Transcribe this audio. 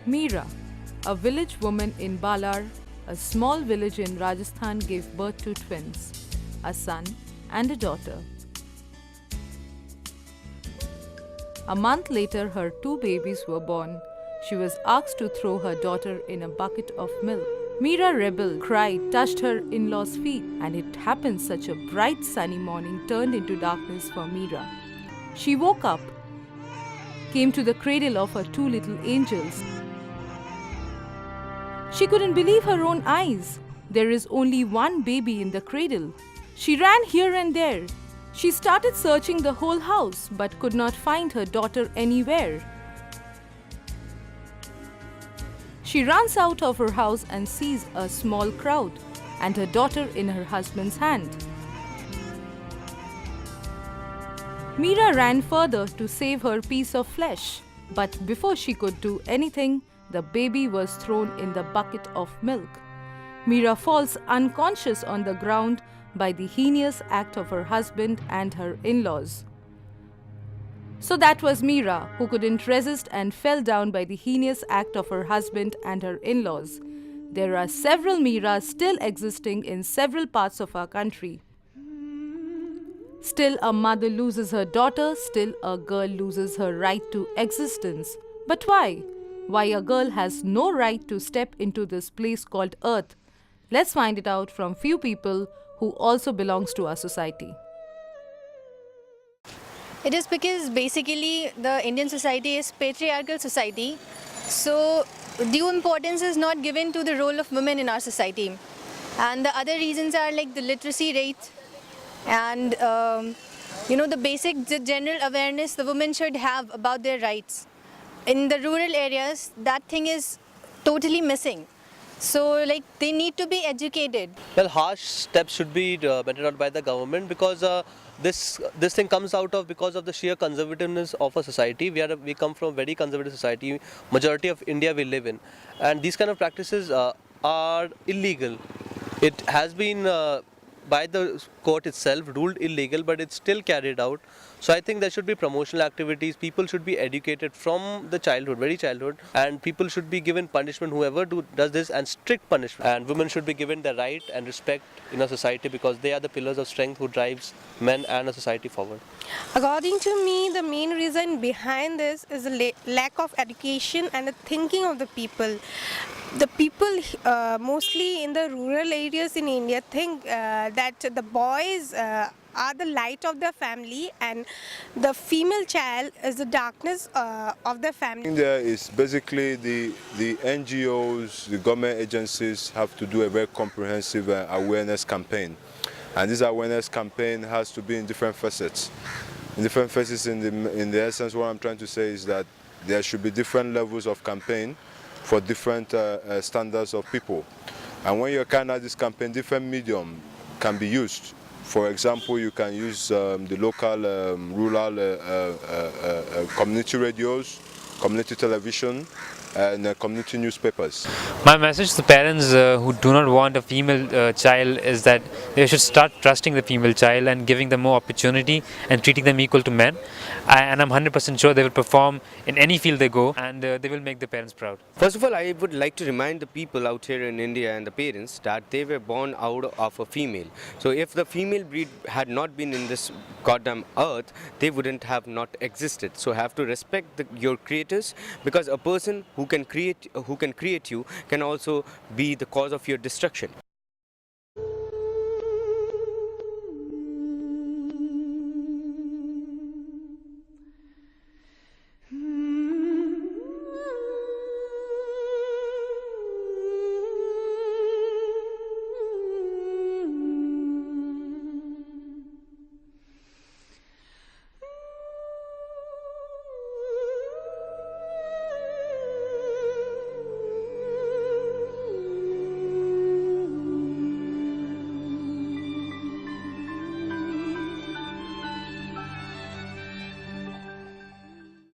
Meera, a village woman in Balar, a small village in Rajasthan, gave birth to twins, a son and a daughter. A month later, her two babies were born. She was asked to throw her daughter in a bucket of milk. Meera rebelled, cried, touched her in-laws' feet, and it happened such a bright sunny morning turned into darkness for Meera. She woke up, came to the cradle of her two little angels. She couldn't believe her own eyes. There is only one baby in the cradle. She ran here and there. She started searching the whole house but could not find her daughter anywhere. She runs out of her house and sees a small crowd and her daughter in her husband's hand. Meera ran further to save her piece of flesh, but before she could do anything, the baby was thrown in the bucket of milk. Meera falls unconscious on the ground by the heinous act of her husband and her in-laws. So that was Meera, who couldn't resist and fell down by the heinous act of her husband and her in-laws. There are several Meeras still existing in several parts of our country. Still a mother loses her daughter, still a girl loses her right to existence. But why? Why a girl has no right to step into this place called Earth? Let's find it out from few people who also belongs to our society. It is because basically the Indian society is patriarchal society, so due importance is not given to the role of women in our society. And the other reasons are like the literacy rate and the basic general awareness the women should have about their rights. In the rural areas, that thing is totally missing. So like they need to be educated. Well, harsh steps should be meted out by the government because this thing comes out of because of the sheer conservativeness of a society. We come from a very conservative society. Majority of India we live in, and these kind of practices are illegal. It has been by the court itself ruled illegal, but it's still carried out. So I think there should be promotional activities. People should be educated from the childhood, very childhood, and people should be given punishment, whoever does this, and strict punishment. And women should be given the right and respect in a society because they are the pillars of strength who drives men and a society forward. According to me, the main reason behind this is the lack of education and the thinking of the people. The people mostly in the rural areas in India think that the boys are the light of the family and the female child is the darkness of the family. There is basically the NGOs, the government agencies have to do a very comprehensive awareness campaign. And this awareness campaign has to be in different facets. In different facets, in the essence, what I'm trying to say is that there should be different levels of campaign for different standards of people. And when you're carrying out this campaign, different medium can be used. For example, you can use the local rural community radios, community television, and community newspapers. My message to the parents who do not want a female child is that they should start trusting the female child and giving them more opportunity and treating them equal to men. And I'm 100% sure they will perform in any field they go, and they will make their parents proud. First of all, I would like to remind the people out here in India and the parents that they were born out of a female. So if the female breed had not been in this goddamn earth, they wouldn't have not existed. So have to respect your creators, because a person who can create you can also be the cause of your destruction.